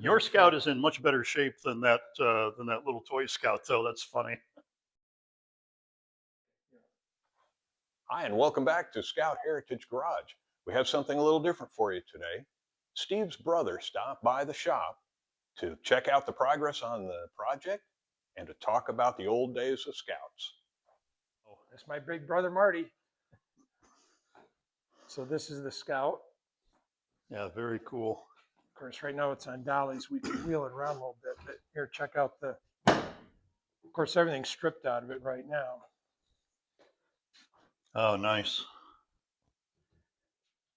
Your Scout is in much better shape than that little toy Scout, though. That's funny. Hi, and welcome back to Scout Heritage Garage. We have something a little different for you today. Steve's brother stopped by the shop to check out the progress on the project and to talk about the old days of Scouts. Oh, that's my big brother, Marty. So this is the Scout. Yeah, very cool. Of course, right now it's on dollies. We can wheel it around a little bit, but here, check out of course, everything's stripped out of it right now. Oh, nice.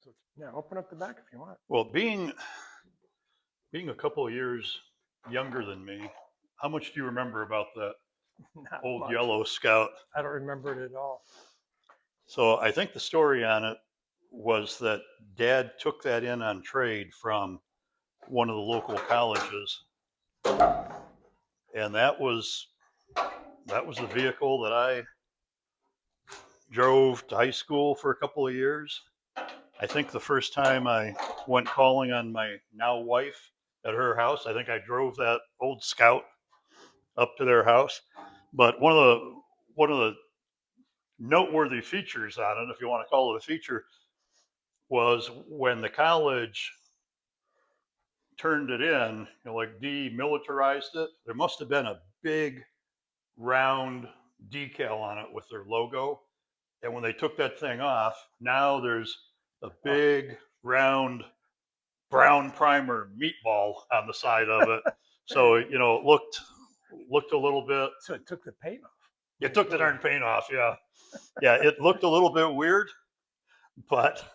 So yeah, open up the back if you want. Well, being a couple of years younger than me, how much do you remember about that Not old much. yellow Scout? I don't remember it at all. So I think the story on it was that Dad took that in on trade from one of the local colleges, and that was the vehicle that I drove to high school for a couple of years. I think the first time I went calling on my now wife at her house, I think I drove that old Scout up to their house. But one of the noteworthy features on it, if you want to call it a feature, was when the college turned it in, like demilitarized it, there must have been a big round decal on it with their logo. And when they took that thing off, now there's a big round brown primer meatball on the side of it. So, it looked a little bit. So it took the paint off. It took the darn paint off. Yeah. Yeah. It looked a little bit weird, but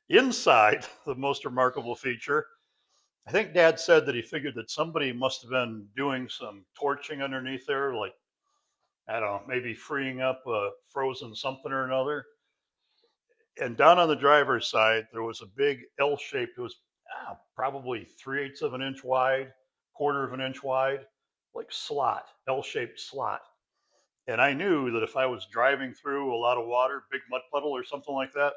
inside, the most remarkable feature, I think Dad said that he figured that somebody must have been doing some torching underneath there, like, I don't know, maybe freeing up a frozen something or another. And down on the driver's side, there was a big L-shaped, it was probably 3/8 of an inch wide, quarter of an inch wide, like slot, L-shaped slot. And I knew that if I was driving through a lot of water, big mud puddle or something like that,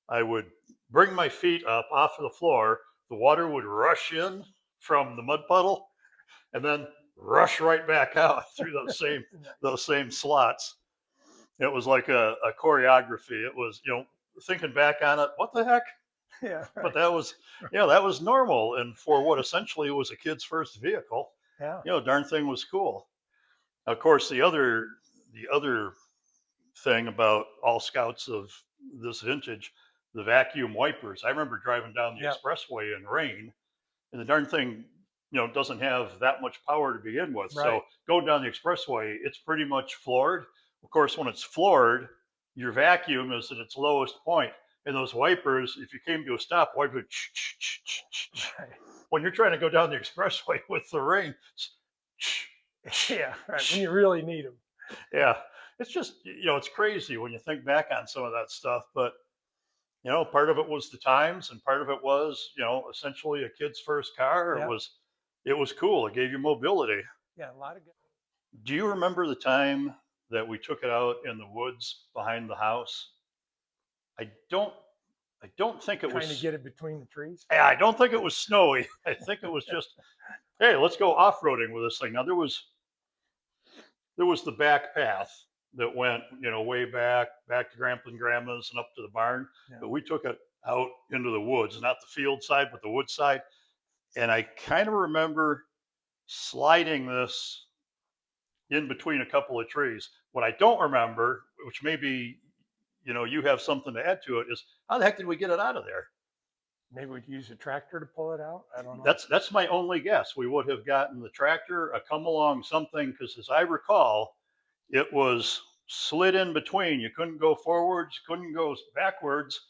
I would bring my feet up off of the floor. The water would rush in from the mud puddle and then rush right back out through those same slots. It was like a choreography. It was, thinking back on it, what the heck? Yeah. Right. But that was normal. And for what essentially was a kid's first vehicle, yeah, darn thing was cool. Of course, the other thing about all Scouts of this vintage, the vacuum wipers. I remember driving down the expressway in rain, and the darn thing, doesn't have that much power to begin with. Right. So going down the expressway, it's pretty much floored. Of course, when it's floored, your vacuum is at its lowest point, and those wipers, if you came to a stop, wipe it. Right. When you're trying to go down the expressway with the rain, yeah, right. When you really need them. Yeah, it's just, it's crazy when you think back on some of that stuff. But part of it was the times, and part of it was, essentially a kid's first car. Yep. It was cool. It gave you mobility. Yeah, a lot of good. Do you remember the time that we took it out in the woods behind the house? I don't think it was trying to get it between the trees. Yeah, I don't think it was snowy. I think it was just, hey, let's go off-roading with this thing. Now there was the back path that went, way back to Grandpa and Grandma's and up to the barn. Yeah. But we took it out into the woods, not the field side, but the wood side. And I kind of remember sliding this in between a couple of trees. What I don't remember, which maybe, you have something to add to it, is how the heck did we get it out of there? Maybe we'd use a tractor to pull it out. I don't know. That's my only guess. We would have gotten the tractor, a come along something, because as I recall, it was slid in between. You couldn't go forwards, couldn't go backwards,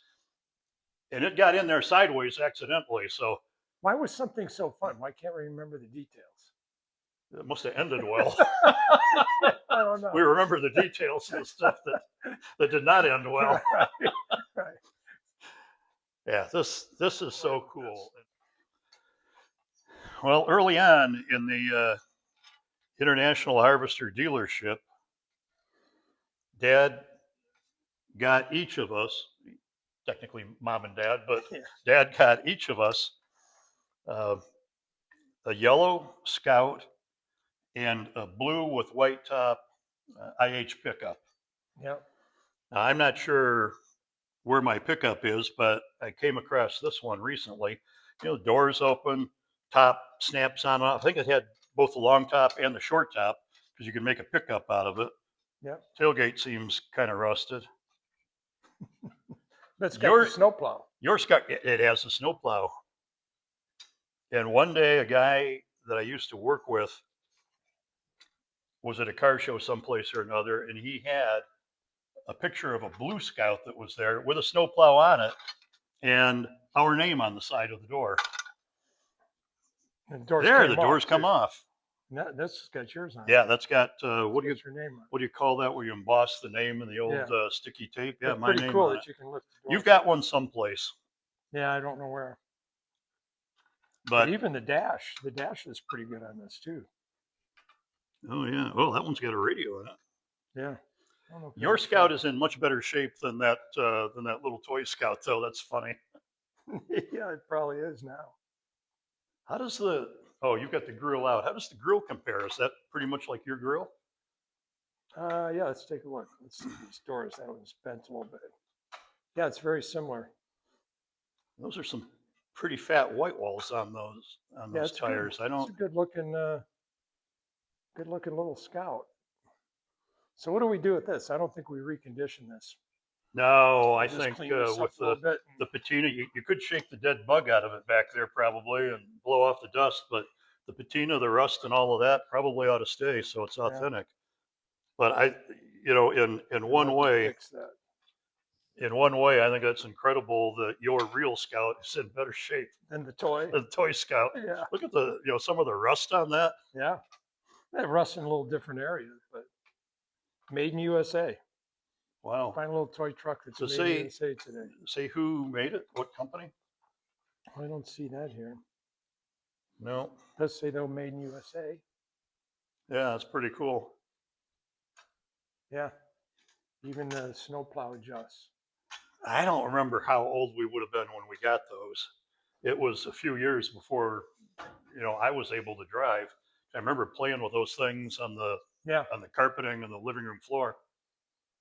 and it got in there sideways accidentally. So why was something so fun? Why can't we remember the details? It must have ended well. I don't know. We remember the details of the stuff that did not end well. Right. Yeah, this is so cool. Well, early on in the International Harvester dealership, Dad got each of us, technically Mom and Dad, but Dad got each of us a yellow Scout and a blue with white top IH pickup. Yep. Now, I'm not sure where my pickup is, but I came across this one recently. You know, doors open, top snaps on. I think it had both the long top and the short top because you can make a pickup out of it. Yep. Tailgate seems kind of rusted. But it's got the Your snowplow. your Scout, it has a snowplow. And one day, a guy that I used to work with was at a car show someplace or another, and he had a picture of a blue Scout that was there with a snowplow on it and our name on the side of the door. And the doors There, came the doors off, come too. off. No, this has got yours on. Yeah, that's got What do your name on? what do you call that? Where you emboss the name in the old Yeah. sticky tape? Yeah, It's my pretty name cool on it. that you can lift the door. You've got one someplace, Yeah, I don't know where. but But even the dash is pretty good on this too. oh yeah, well that one's got a radio in it. Yeah. I don't know if Your that's Scout is in much better shape than that little toy Scout, though. That's funny. yeah, it probably is now. How does the oh you've got the grill out? How does the grill compare? Is that pretty much like your grill? Yeah, let's take a look. Let's see these doors. That one's bent a little bit. Yeah, it's very similar. Those are some pretty fat white walls on Yeah, those it's tires. good. It's a good looking little Scout. So what do we do with this? I don't think we recondition this. No, I We'll just think clean this up with a little bit. the patina, you could shake the dead bug out of it back there probably and blow off the dust, but the patina, the rust, and all of that probably ought to stay so it's authentic. But in We'll one have to way, fix that. I think that's incredible that your real Scout is in better shape Then the toy. than the toy Scout. Yeah. Look at the some of the rust on that. Yeah. They rust in a little different areas, but made in USA. Wow. Find a little toy truck that's So made in USA today. say who made it? What company? I don't see that here. No. It does say though made in USA. Yeah, that's pretty cool. Yeah. Even the snowplow adjusts. I don't remember how old we would have been when we got those. It was a few years before, I was able to drive. I remember playing with those things on the Yeah. carpeting on the living room floor.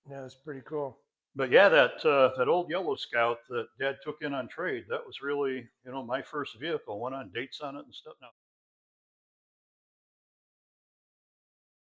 Yeah, it's pretty cool. But yeah, that old yellow Scout that Dad took in on trade, that was really, my first vehicle. Went on dates on it and stuff. Now